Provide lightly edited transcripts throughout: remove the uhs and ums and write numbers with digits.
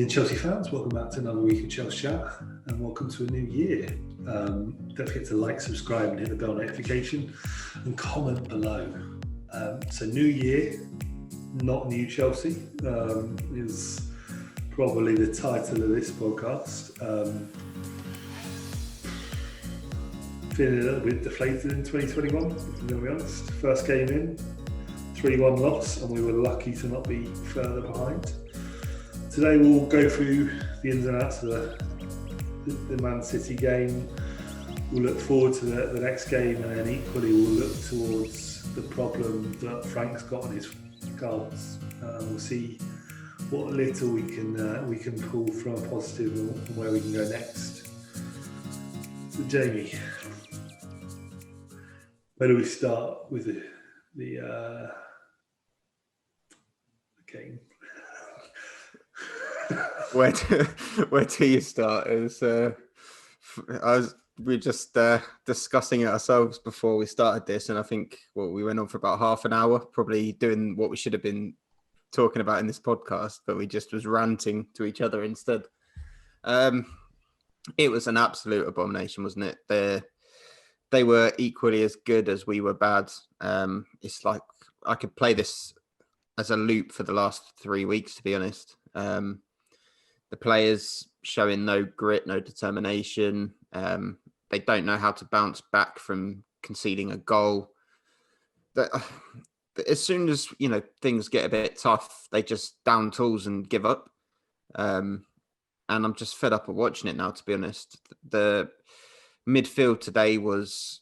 Evening, Chelsea fans. Welcome back to another week of Chelsea Chat, and welcome to a new year. Don't forget to like, subscribe, and hit the bell notification, and comment below. So, new year, not new Chelsea, is probably the title of this podcast. Feeling a little bit deflated in 2021, if I'm going to be honest. First game in, 3-1 loss, and we were lucky to not be further behind. Today we'll go through the ins and outs of the Man City game. We'll look forward to the next game, and then equally we'll look towards the problem that Frank's got on his cards. We'll see what little we can pull from a positive and where we can go next. So Jamie, where do we start with the game? Where do you start? We were just discussing it ourselves before we started this, and I think we went on for about half an hour, probably doing what we should have been talking about in this podcast, but we just was ranting to each other instead. It was an absolute abomination, wasn't it? They were equally as good as we were bad. It's like I could play this as a loop for the last 3 weeks, to be honest. The players showing no grit, no determination. They don't know how to bounce back from conceding a goal. As soon as things get a bit tough, they just down tools and give up. And I'm just fed up of watching it now, to be honest. The midfield today was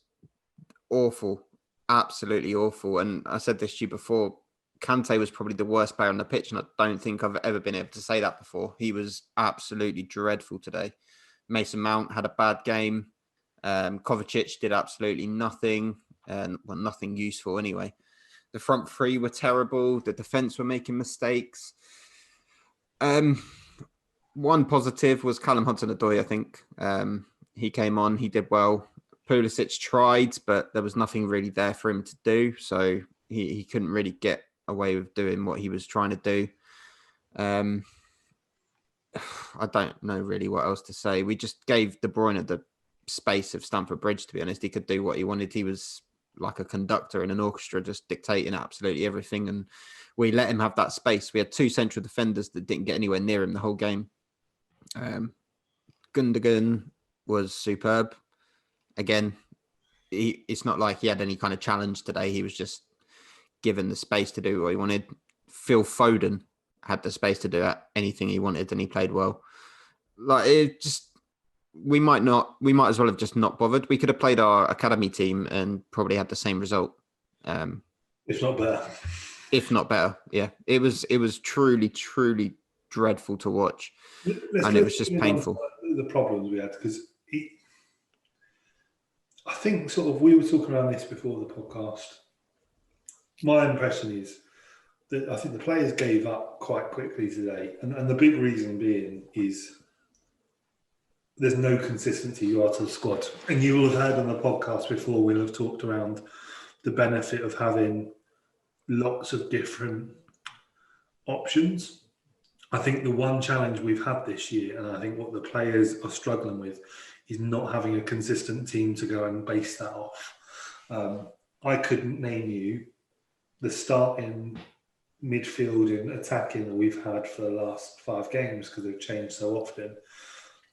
awful, absolutely awful. And I said this to you before. Kante was probably the worst player on the pitch, and I don't think I've ever been able to say that before. He was absolutely dreadful today. Mason Mount had a bad game. Kovacic did absolutely nothing, and nothing useful anyway. The front three were terrible. The defence were making mistakes. One positive was Callum Hudson-Odoi, I think. He came on, he did well. Pulisic tried, but there was nothing really there for him to do, so he couldn't really get away with doing what he was trying to do. I don't know really what else to say. We just gave De Bruyne the space of Stamford Bridge, to be honest. He could do what he wanted. He was like a conductor in an orchestra, just dictating absolutely everything, and we let him have that space. We had two central defenders that didn't get anywhere near him the whole game. Gundogan was superb. Again, it's not like he had any kind of challenge today. He was just given the space to do what he wanted. Phil Foden had the space to do anything he wanted, and he played well. We might as well have just not bothered. We could have played our academy team and probably had the same result. If not better. If not better, yeah. It was truly, truly dreadful to watch. And it was just painful. The problems we had, because I think we were talking around this before the podcast. My impression is that I think the players gave up quite quickly today. And the big reason being is there's no consistency to the squad. And you will have heard on the podcast before, we'll have talked around the benefit of having lots of different options. I think the one challenge we've had this year, and I think what the players are struggling with, is not having a consistent team to go and base that off. I couldn't name you the starting midfield and attacking that we've had for the last 5 games, because they've changed so often.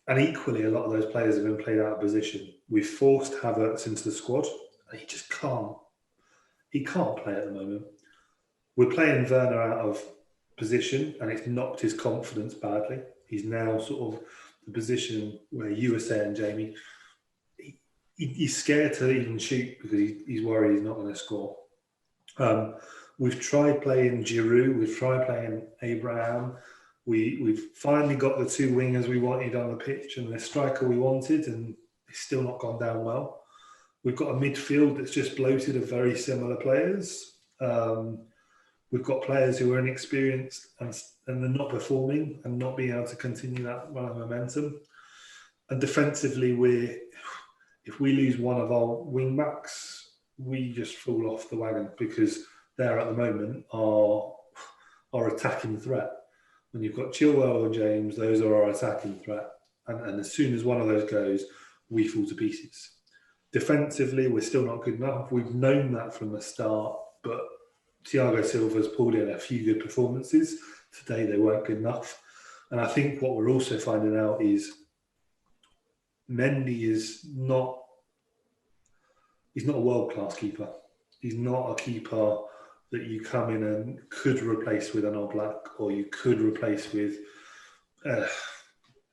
And equally, a lot of those players have been played out of position. We've forced Havertz into the squad, and he just can't. He can't play at the moment. We're playing Werner out of position, and it's knocked his confidence badly. He's now sort of the position where you were saying, Jamie, he's scared to even shoot because he's worried he's not going to score. We've tried playing Giroud, we've tried playing Abraham. We've finally got the 2 wingers we wanted on the pitch and the striker we wanted, and it's still not gone down well. We've got a midfield that's just bloated of very similar players. We've got players who are inexperienced and they're not performing and not being able to continue that run of momentum. And defensively, if we lose one of our wing backs, we just fall off the wagon, because they're at the moment our attacking threat. When you've got Chilwell or James, those are our attacking threat. And as soon as one of those goes, we fall to pieces. Defensively, we're still not good enough. We've known that from the start, but Thiago Silva's pulled in a few good performances. Today, they weren't good enough. And I think what we're also finding out is Mendy is not, he's not a world-class keeper. He's not a keeper that you come in and could replace with an Oblak, or you could replace with an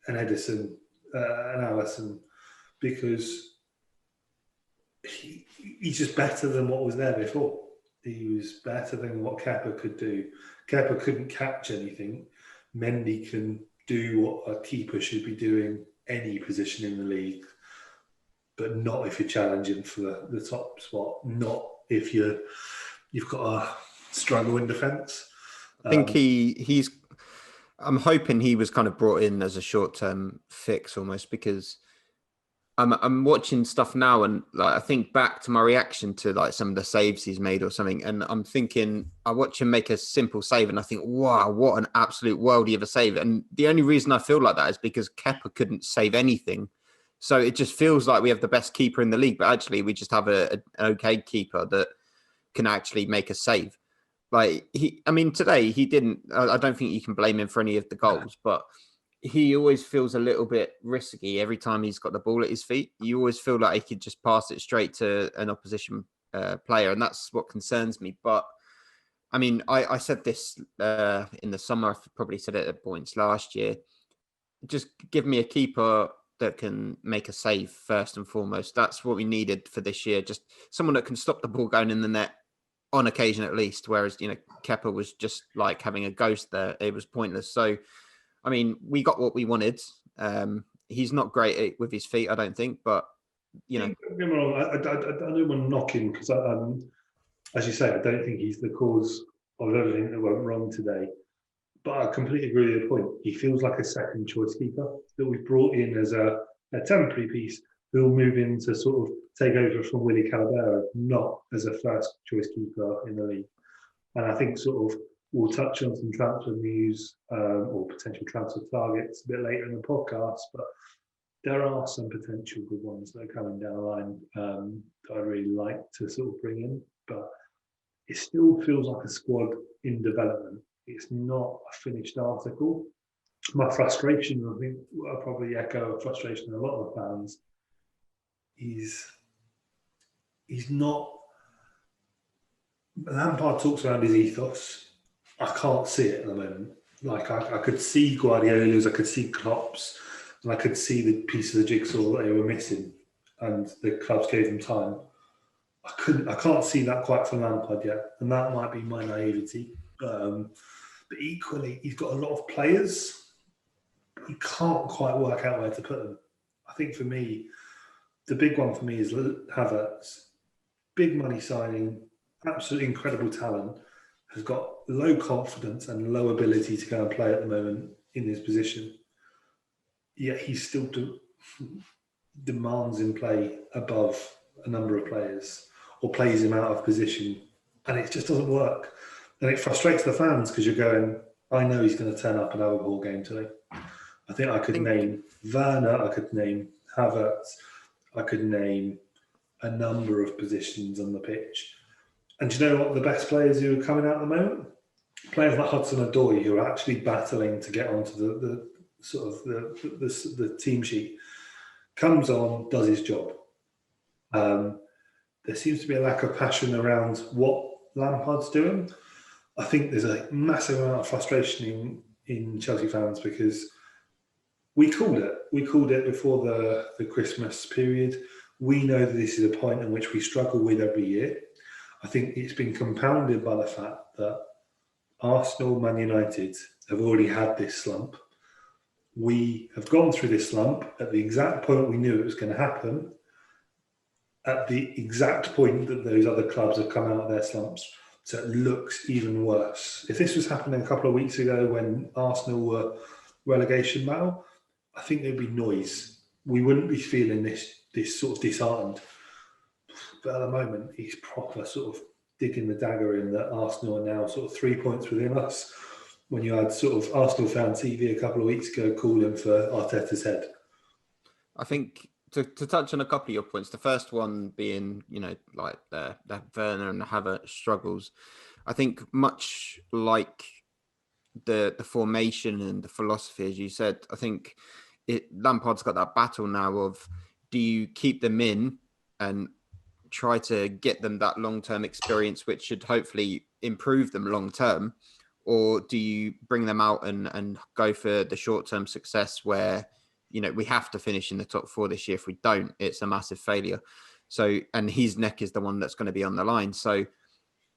Edison, an Allison, because he's just better than what was there before. He was better than what Kepa could do. Kepa couldn't catch anything. Mendy can do what a keeper should be doing any position in the league, but not if you're challenging for the top spot, not if you've got a struggle in defence. I think he's I'm hoping he was kind of brought in as a short-term fix almost, because I'm watching stuff now, and like I think back to my reaction to like some of the saves he's made or something, and I'm thinking I watch him make a simple save and I think, wow, what an absolute worldie of a save. And the only reason I feel like that is because Kepa couldn't save anything. So it just feels like we have the best keeper in the league, but actually we just have an okay keeper that can actually make a save. Like today he didn't. I don't think you can blame him for any of the goals, but he always feels a little bit risky every time he's got the ball at his feet. You always feel like he could just pass it straight to an opposition player, and that's what concerns me. But I mean, I said this in the summer. I've probably said it at points last year. Just give me a keeper that can make a save first and foremost. That's what we needed for this year. Just someone that can stop the ball going in the net on occasion at least. Whereas, Kepa was just like having a ghost there. It was pointless. So, I mean, we got what we wanted. He's not great with his feet, I don't think, but, Don't get me wrong, I don't want to knock him because, as you say, I don't think he's the cause of everything that went wrong today. But I completely agree with your point. He feels like a second choice keeper that we've brought in as a temporary piece who will move in to sort of take over from Willie Calabero, not as a first choice keeper in the league. And I think sort of we'll touch on some transfer news or potential transfer targets a bit later in the podcast, but there are some potential good ones that are coming down the line that I'd really like to sort of bring in. But it still feels like a squad in development. It's not a finished article. My frustration, I think I'll probably echo a frustration of a lot of fans, he's not. Lampard talks around his ethos. I can't see it at the moment. Like I could see Guardiola's, I could see Klopp's, and I could see the piece of the jigsaw that they were missing, and the clubs gave them time. I can't see that quite for Lampard yet, and that might be my naivety. But equally, he's got a lot of players. You can't quite work out where to put them. I think for me, the big one for me is Havertz. Big money signing, absolutely incredible talent, has got low confidence and low ability to go and play at the moment in this position. Yet he still demands in play above a number of players or plays him out of position. And it just doesn't work. And it frustrates the fans because you're going, I know he's going to turn up and have a ball game today. I think I could name Werner, I could name Havertz, I could name a number of positions on the pitch. And do you know what the best players who are coming out at the moment? Players like Hudson-Odoi who are actually battling to get onto the sort of the team sheet. Comes on, does his job. There seems to be a lack of passion around what Lampard's doing. I think there's a massive amount of frustration in Chelsea fans because we called it. We called it before the Christmas period. We know that this is a point in which we struggle with every year. I think it's been compounded by the fact that Arsenal, Man United have already had this slump. We have gone through this slump at the exact point we knew it was going to happen, at the exact point that those other clubs have come out of their slumps. So it looks even worse. If this was happening a couple of weeks ago when Arsenal were relegation battle, I think there'd be noise. We wouldn't be feeling this sort of disheartened. But at the moment, he's proper sort of digging the dagger in that Arsenal are now sort of 3 points within us. when you had sort of Arsenal fan TV a couple of weeks ago calling for Arteta's head. I think to touch on a couple of your points, the first one being, like the Werner and the Havertz struggles. I think much like the formation and the philosophy, as you said, I think Lampard's got that battle now of, do you keep them in and try to get them that long-term experience, which should hopefully improve them long-term, or do you bring them out and go for the short-term success where, we have to finish in the top 4 this year. If we don't, it's a massive failure. So, and his neck is the one that's going to be on the line. So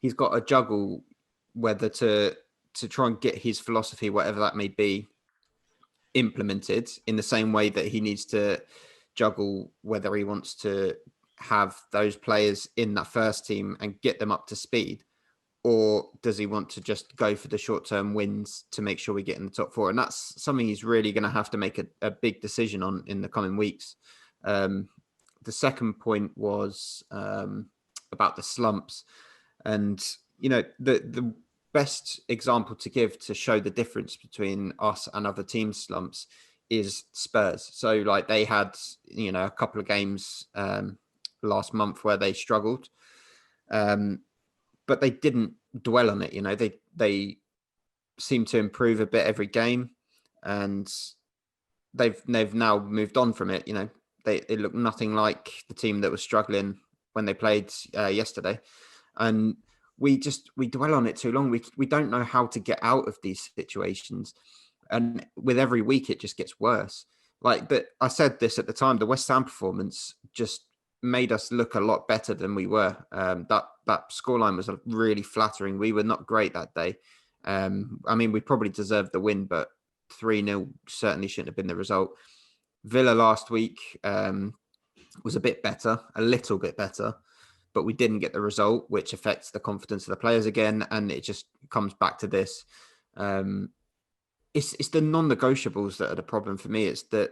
he's got to juggle whether to try and get his philosophy, whatever that may be, implemented in the same way that he needs to juggle whether he wants to have those players in that first team and get them up to speed, or does he want to just go for the short-term wins to make sure we get in the top 4? And that's something he's really going to have to make a big decision on in the coming weeks. The second point was about the slumps. And, the best example to give to show the difference between us and other teams' slumps is Spurs. So, like, they had, a couple of games last month where they struggled. But they didn't dwell on it. They seem to improve a bit every game, and they've now moved on from it. They look nothing like the team that was struggling when they played yesterday, and we dwell on it too long. We don't know how to get out of these situations, and with every week it just gets worse. But I said this at the time, the West Ham performance just made us look a lot better than we were. That scoreline was really flattering. We were not great that day. We probably deserved the win, but 3-0 certainly shouldn't have been the result. Villa last week was a little bit better, but we didn't get the result, which affects the confidence of the players again, and it just comes back to this. It's the non-negotiables that are the problem for me. It's the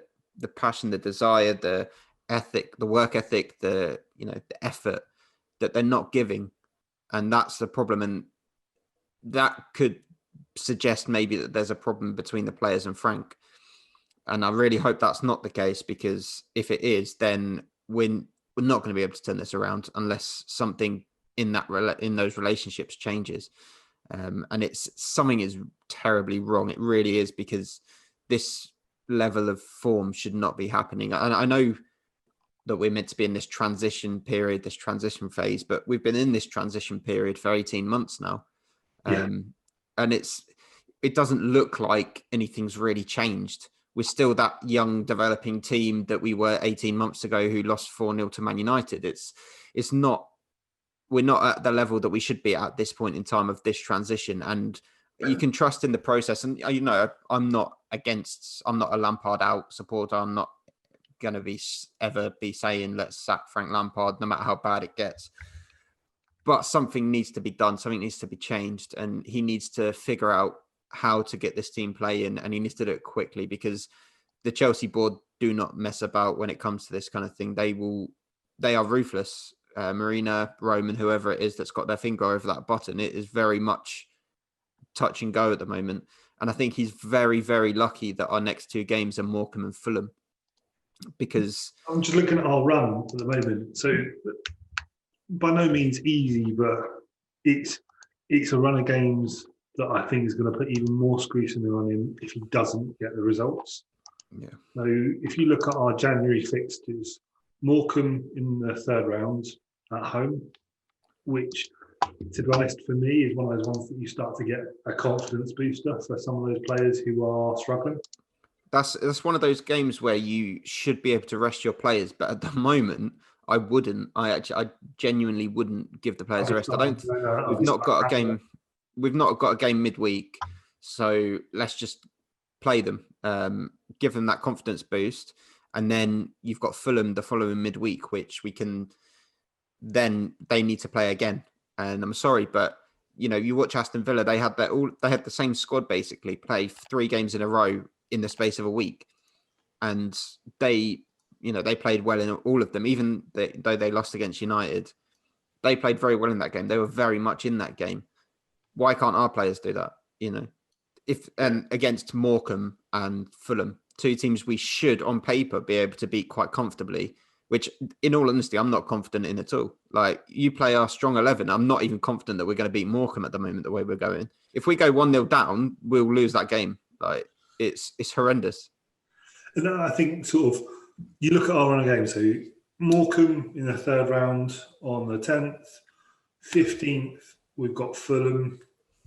passion, the desire, the ethic, the work ethic, the effort that they're not giving, and that's the problem. And that could suggest maybe that there's a problem between the players and Frank. And I really hope that's not the case, because if it is, then we're not going to be able to turn this around unless something in those relationships changes. And something is terribly wrong. It really is, because this level of form should not be happening. And I know that we're meant to be in this transition period, this transition phase, but we've been in this transition period for 18 months now. Yeah. And it doesn't look like anything's really changed. We're still that young developing team that we were 18 months ago who lost 4-0 to Man United. We're not at the level that we should be at this point in time of this transition. And you can trust in the process. And, I'm not a Lampard out supporter. I'm not going to ever be saying let's sack Frank Lampard no matter how bad it gets, but something needs to be done, something needs to be changed, and he needs to figure out how to get this team playing, and he needs to do it quickly, because the Chelsea board do not mess about when it comes to this kind of thing. They are ruthless. Marina, Roman, whoever it is that's got their finger over that button, it is very much touch and go at the moment. And I think he's very, very lucky that our next 2 games are Morecambe and Fulham, because I'm just looking at our run at the moment. So by no means easy, but it's a run of games that I think is going to put even more scrutiny on him if he doesn't get the results. Yeah. So if you look at our January fixtures, Morecambe in the 3rd round at home, which, to be honest, for me, is one of those ones that you start to get a confidence booster for some of those players who are struggling. That's one of those games where you should be able to rest your players, but at the moment, I wouldn't. I genuinely wouldn't give the players a rest. We've not got a game midweek, so let's just play them, give them that confidence boost, and then you've got Fulham the following midweek, which then they need to play again. And I'm sorry, but you watch Aston Villa, they had the same squad basically play 3 games in a row in the space of a week, and they played well in all of them. Even though they lost against United, they played very well in that game. They were very much in that game. Why can't our players do that? against Morecambe and Fulham, two teams we should on paper be able to beat quite comfortably, which in all honesty, I'm not confident in at all. Like, you play our strong 11, I'm not even confident that we're going to beat Morecambe at the moment, the way we're going. If we go 1-0 down, we'll lose that game. Like, it's horrendous. And I think sort of, you look at our run of games, so Morecambe in the third round on the 10th, 15th, we've got Fulham,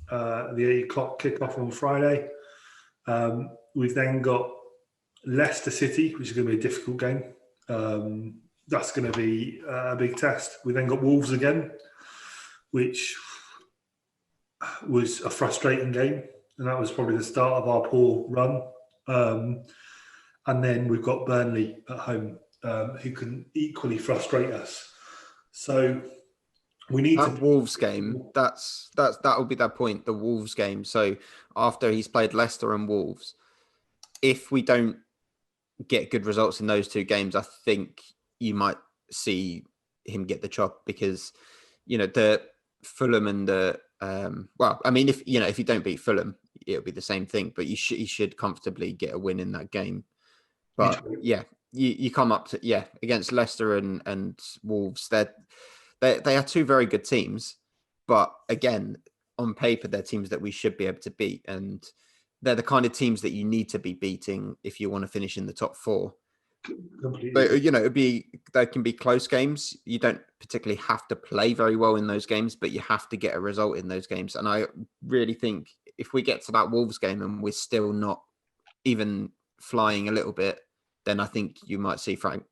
the 8 o'clock kickoff on Friday. We've then got Leicester City, which is going to be a difficult game. That's going to be a big test. We then got Wolves again, which was a frustrating game. And that was probably the start of our poor run. And then we've got Burnley at home, who can equally frustrate us. So we need that Wolves game. That will be that point. The Wolves game. So after he's played Leicester and Wolves, if we don't get good results in those two games, I think you might see him get the chop, because the Fulham and the if you don't beat Fulham, it'll be the same thing. But you should comfortably get a win in that game. But yeah, you come up to against Leicester and Wolves. They are two very good teams, but again, on paper, they're teams that we should be able to beat, and they're the kind of teams that you need to be beating if you want to finish in the top 4. completely. But they can be close games. You don't particularly have to play very well in those games, but you have to get a result in those games. And I really think if we get to that Wolves game and we're still not even flying a little bit, then I think you might see Frank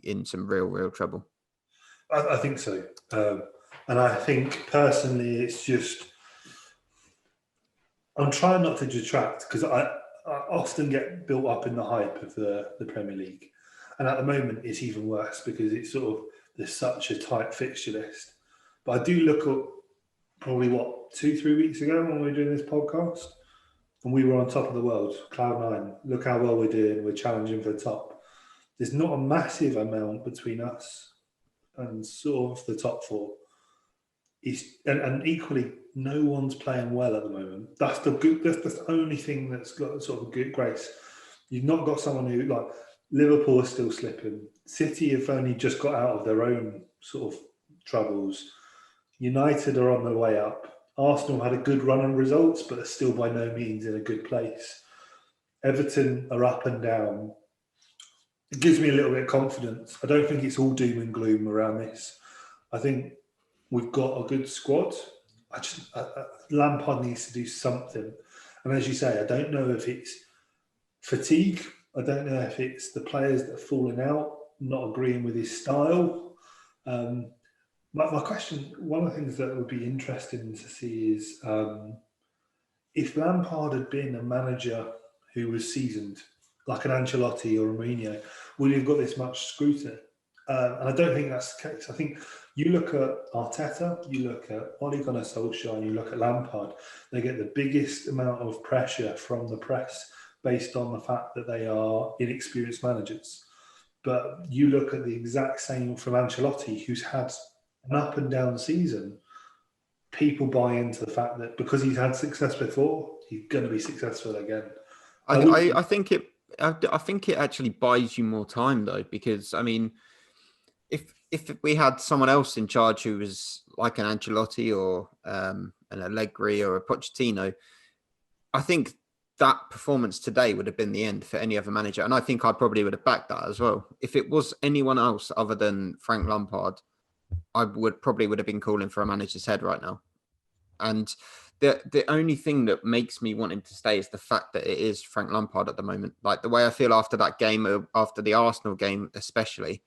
in some real trouble. I think so. And I think personally, it's just, I'm trying not to detract, because I often get built up in the hype of the Premier League. And at the moment, it's even worse because it's there's such a tight fixture list. But I do look at probably 2-3 weeks ago when we were doing this podcast, and we were on top of the world, cloud 9. Look how well we're doing. We're challenging for the top. There's not a massive amount between us and sort of the top 4. And equally, no one's playing well at the moment. That's the only thing that's got sort of a good grace. You've not got someone who, like, Liverpool is still slipping. City have only just got out of their own sort of troubles. United are on their way up. Arsenal had a good run of results, but are still by no means in a good place. Everton are up and down. It gives me a little bit of confidence. I don't think it's all doom and gloom around this. I think we've got a good squad. Lampard needs to do something. And as you say, I don't know if it's fatigue. I don't know if it's the players that are falling out, not agreeing with his style. My question, one of the things that would be interesting to see is if Lampard had been a manager who was seasoned, like an Ancelotti or a Mourinho, would he have got this much scrutiny? And I don't think that's the case. I think you look at Arteta, you look at Ole Gunnar Solskjaer, and you look at Lampard, they get the biggest amount of pressure from the press based on the fact that they are inexperienced managers. But you look at the exact same from Ancelotti, who's had an up and down season. People buy into the fact that because he's had success before, he's going to be successful again. I think it actually buys you more time, though, because I mean, if we had someone else in charge who was like an Ancelotti or an Allegri or a Pochettino, I think that performance today would have been the end for any other manager, and I think I probably would have backed that as well. If it was anyone else other than Frank Lampard, I would have been calling for a manager's head right now. And the only thing that makes me want him to stay is the fact that it is Frank Lampard at the moment. Like, the way I feel after that game, after the Arsenal game especially,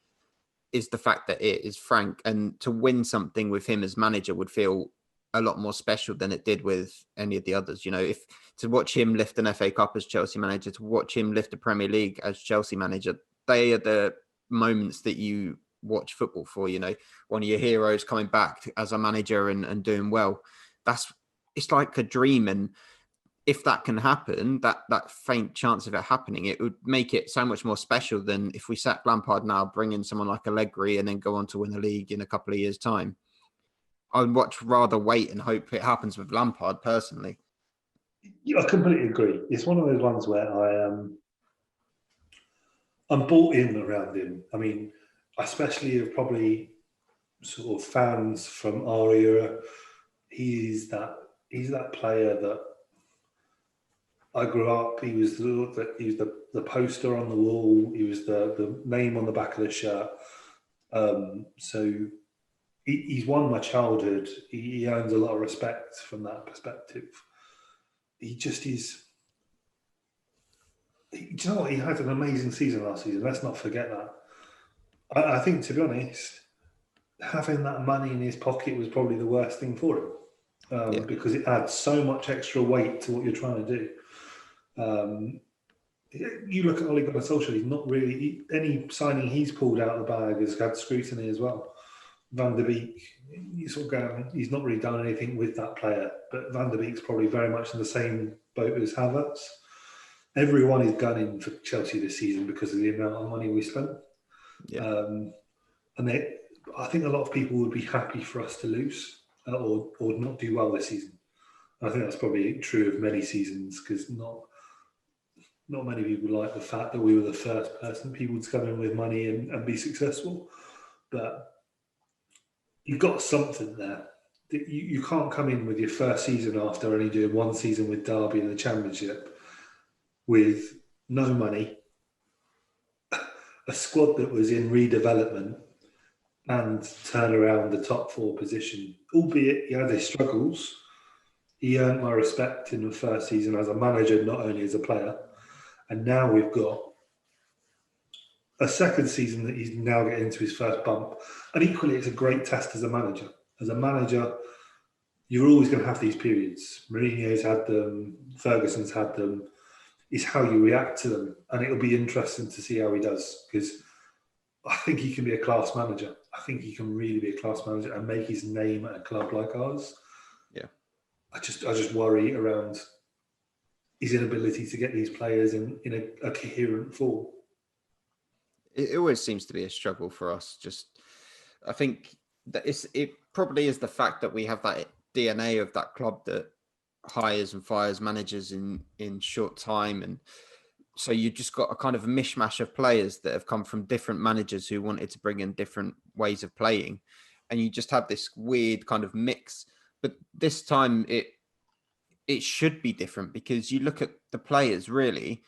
is the fact that it is Frank. And to win something with him as manager would feel a lot more special than it did with any of the others. If to watch him lift an FA Cup as Chelsea manager, to watch him lift a Premier League as Chelsea manager, they are the moments that you watch football for. One of your heroes coming back as a manager and doing well. It's like a dream. And if that can happen, that faint chance of it happening, it would make it so much more special than if we sack Lampard now, bring in someone like Allegri, and then go on to win the league in a couple of years' time. I would rather wait and hope it happens with Lampard personally. Yeah, I completely agree. It's one of those ones where I'm bought in around him. I mean, especially of probably sort of fans from our era. He's that he's that player that I grew up. He was the poster on the wall. He was the name on the back of the shirt. So he's won my childhood. He earns a lot of respect from that perspective. He just is. Do you know what? He had an amazing season last season. Let's not forget that. I think, to be honest, having that money in his pocket was probably the worst thing for him Yeah. because it adds so much extra weight to what you're trying to do. Um, you look at Ole Gunnar Solskjaer; he's not really any signing he's pulled out of the bag has had scrutiny as well. Van der Beek, you sort of go, he's not really done anything with that player, but Van der Beek's probably very much in the same boat as Havertz. Everyone is gunning for Chelsea this season because of the amount of money we spent. Yeah. And I think a lot of people would be happy for us to lose or not do well this season. I think that's probably true of many seasons because not many people like the fact that we were the first person people to come in with money and be successful. But you've got something there. You can't come in with your first season after only doing one season with Derby in the Championship with no money, a squad that was in redevelopment, and turn around the top four position. Albeit he had his struggles, he earned my respect in the first season as a manager, not only as a player. And now we've got a second season that he's now getting into his first bump. And equally, it's a great test as a manager. As a manager, you're always going to have these periods. Mourinho's had them, Ferguson's had them. It's how you react to them. And it'll be interesting to see how he does because I think he can be a class manager. I think he can really be a class manager and make his name at a club like ours. Yeah. I just worry around his inability to get these players in a coherent form. It always seems to be a struggle for us. I think that it probably is the fact that we have that DNA of that club that hires and fires managers in short time, and so you just got a kind of a mishmash of players that have come from different managers who wanted to bring in different ways of playing, and you just have this weird kind of mix. But this time it should be different because you look at the players really.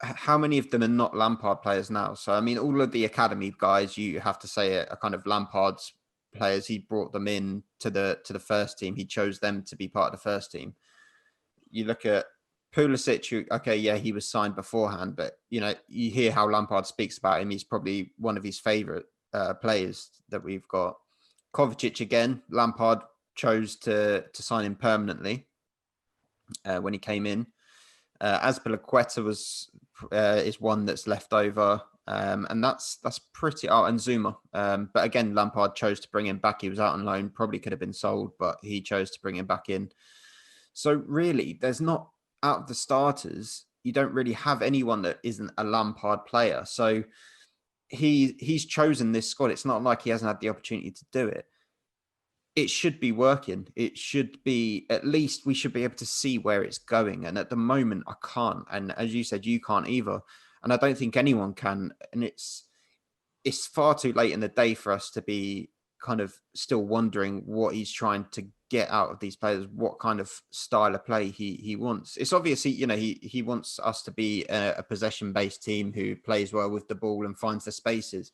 How many of them are not Lampard players now? So, I mean, all of the academy guys, you have to say are kind of Lampard's players. He brought them in to the first team. He chose them to be part of the first team. You look at Pulisic, okay, yeah, he was signed beforehand, but, you know, you hear how Lampard speaks about him. He's probably one of his favourite players that we've got. Kovacic, again, Lampard chose to sign him permanently when he came in. Azpilicueta is one that's left over, and that's pretty. Oh, and Zuma, but again, Lampard chose to bring him back. He was out on loan, probably could have been sold, but he chose to bring him back in. So really, there's not out of the starters. You don't really have anyone that isn't a Lampard player. So he's chosen this squad. It's not like he hasn't had the opportunity to do it. It should be working. It should be, at least we should be able to see where it's going. And at the moment, I can't. And as you said, you can't either. And I don't think anyone can. And it's far too late in the day for us to be kind of still wondering what he's trying to get out of these players, what kind of style of play he wants. It's obviously, you know, he wants us to be a possession-based team who plays well with the ball and finds the spaces.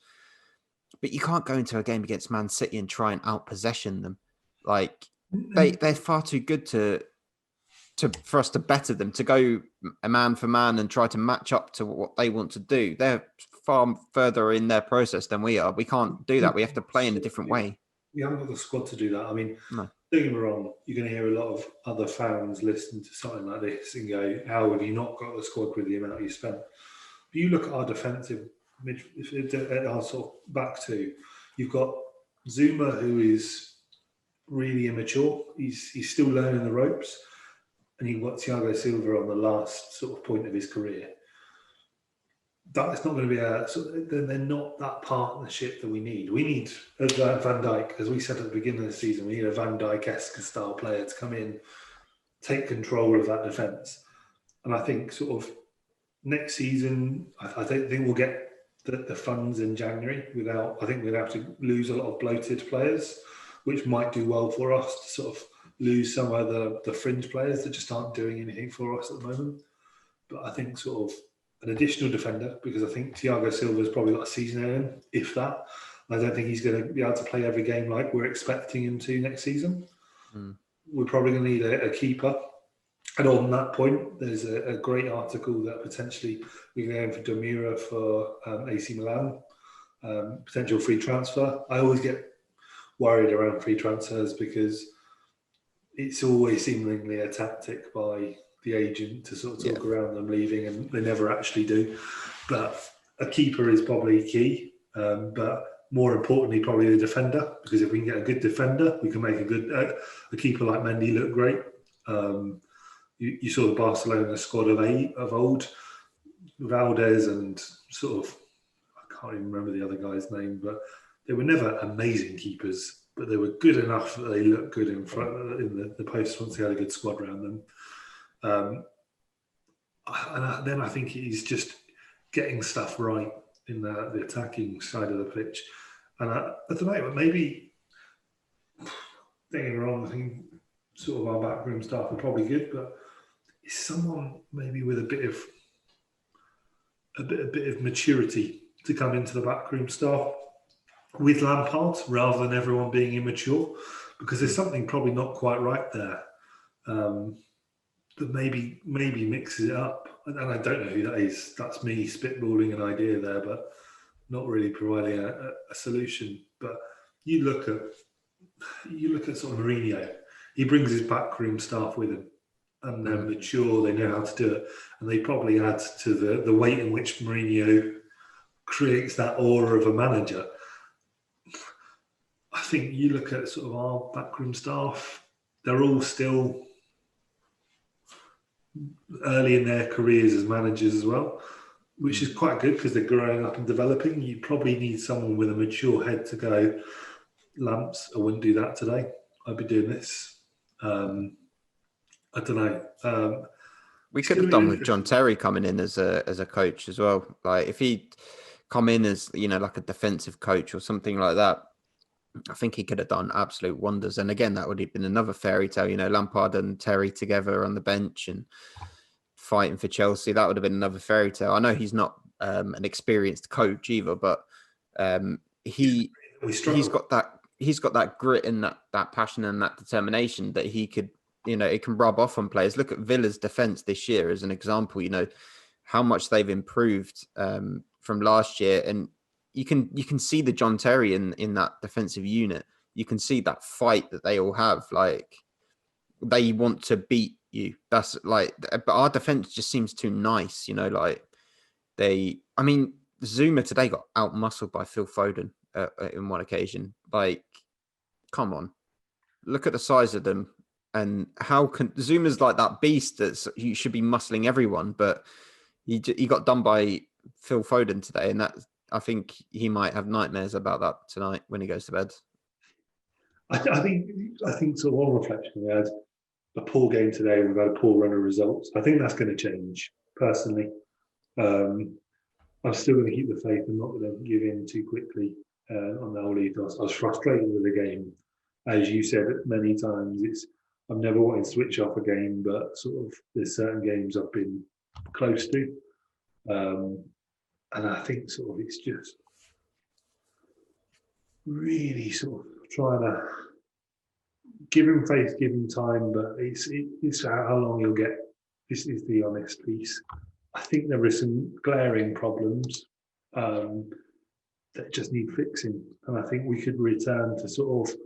But you can't go into a game against Man City and try and out-possession them. Like, they're far too good for us to better them, to go a man for man and try to match up to what they want to do. They're far further in their process than we are. We can't do that. We have to play in a different way. We haven't got the squad to do that. I mean, No. don't get me wrong, you're going to hear a lot of other fans listen to something like this and go, how have you not got the squad with the amount you spent? But you look at our defensive at our sort of back two, you've got Zuma, who is really immature. He's still learning the ropes, and you've got Thiago Silva on the last sort of point of his career. That's not going to be they're not that partnership that we need. We need a Van Dijk, as we said at the beginning of the season, we need a Van Dijk-esque style player to come in take control of that defence. And I think sort of next season, I don't think we'll get the funds in January without. I think we'd have to lose a lot of bloated players, which might do well for us to sort of lose some of the fringe players that just aren't doing anything for us at the moment. But I think sort of an additional defender, because I think Thiago Silva's probably got a season in him, if that. I don't think he's going to be able to play every game like we're expecting him to next season. We're probably going to need a keeper. And on that point, there's a great article that potentially we're going for Demira for AC Milan, potential free transfer. I always get worried around free transfers because it's always seemingly a tactic by the agent to sort of talk around them leaving, and they never actually do. But a keeper is probably key. But more importantly, probably the defender, because if we can get a good defender, we can make a keeper like Mendy look great. You saw the Barcelona squad of old, Valdez and sort of, I can't even remember the other guy's name, but they were never amazing keepers, but they were good enough that they looked good in front in the post once they had a good squad around them. And then I think he's just getting stuff right in the attacking side of the pitch. And I don't know, but maybe getting wrong, I think sort of our backroom staff are probably good, but is someone maybe with a bit of maturity to come into the backroom staff with Lampard rather than everyone being immature, because there's something probably not quite right there that maybe mixes it up. And I don't know who that is. That's me spitballing an idea there, but not really providing a solution. But you look at sort of Mourinho. He brings his backroom staff with him, and they're mature. They know how to do it, and they probably add to the weight in which Mourinho creates that aura of a manager. I think you look at sort of our backroom staff; they're all still early in their careers as managers as well, which is quite good because they're growing up and developing. You probably need someone with a mature head to go, Lamps, I wouldn't do that today. I'd be doing this. I don't know. We could have done with John Terry coming in as a coach as well. Like if he'd come in as, like a defensive coach or something like that, I think he could have done absolute wonders. And again, that would have been another fairy tale, Lampard and Terry together on the bench and fighting for Chelsea. That would have been another fairy tale. I know he's not an experienced coach either, but he's got that grit and that passion and that determination that he could, it can rub off on players. Look at Villa's defense this year as an example, how much they've improved from last year. And you can see the John Terry in that defensive unit. You can see that fight that they all have. Like they want to beat you. That's like, but our defense just seems too nice, Zuma today got out-muscled by Phil Foden in one occasion. Like, come on, look at the size of them. And how can Zuma's like that beast that you should be muscling everyone, but he got done by Phil Foden today, and that I think he might have nightmares about that tonight when he goes to bed. I think sort of on reflection, we had a poor game today. We've had a poor run of results. I think that's going to change. Personally, I'm still going to keep the faith and not going to give in too quickly on the whole ethos. I was frustrated with the game, as you said many times. I've never wanted to switch off a game, but sort of there's certain games I've been close to. And I think sort of it's just really sort of trying to give him faith, give him time, but it's how long he'll get. This is the honest piece. I think there are some glaring problems that just need fixing. And I think we could return to sort of,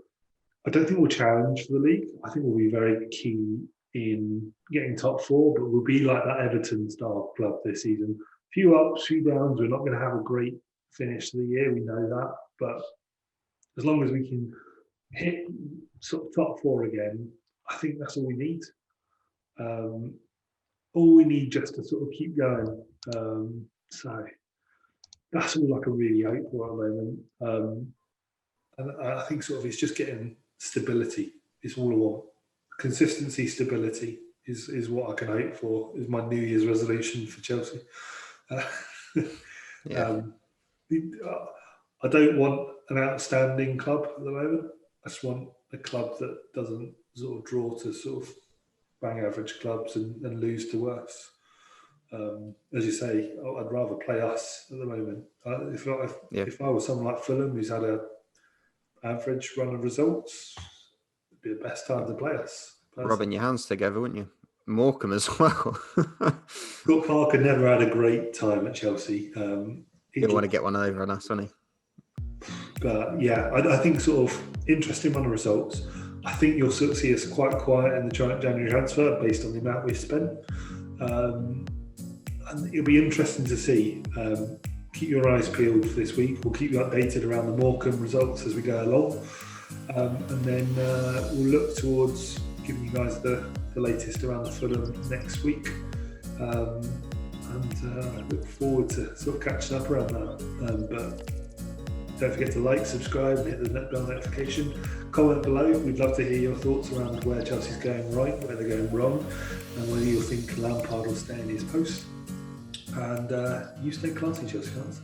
I don't think we'll challenge for the league. I think we'll be very keen in getting top four, but we'll be like that Everton style club this season. Few ups, few downs. We're not going to have a great finish to the year. We know that. But as long as we can hit sort of top four again, I think that's all we need. All we need just to sort of keep going. So that's all I can really hope for at the moment. And I think sort of it's just getting stability. It's all I want. Consistency, stability. is what I can hope for. Is my New Year's resolution for Chelsea. Yeah. I don't want an outstanding club at the moment. I just want a club that doesn't sort of draw to sort of bang average clubs and lose to worse. As you say, I'd rather play us at the moment. If I was someone like Fulham who's had a average run of results, it'd be the best time to play us. Rubbing your hands together, wouldn't you? Morecambe as well. Scott Parker never had a great time at Chelsea. He'll want to get one over on us, won't he? But yeah, I think sort of interesting run of results. I think you'll sort of see us quite quiet in the January transfer based on the amount we've spent. And it'll be interesting to see. Keep your eyes peeled for this week. We'll keep you updated around the Morecambe results as we go along. And then we'll look towards giving you guys the latest around the Fulham next week. And look forward to sort of catching up around that. But don't forget to like, subscribe, and hit the bell notification. Comment below. We'd love to hear your thoughts around where Chelsea's going right, where they're going wrong, and whether you think Lampard will stay in his post. And you stay classy, Chelsea fans.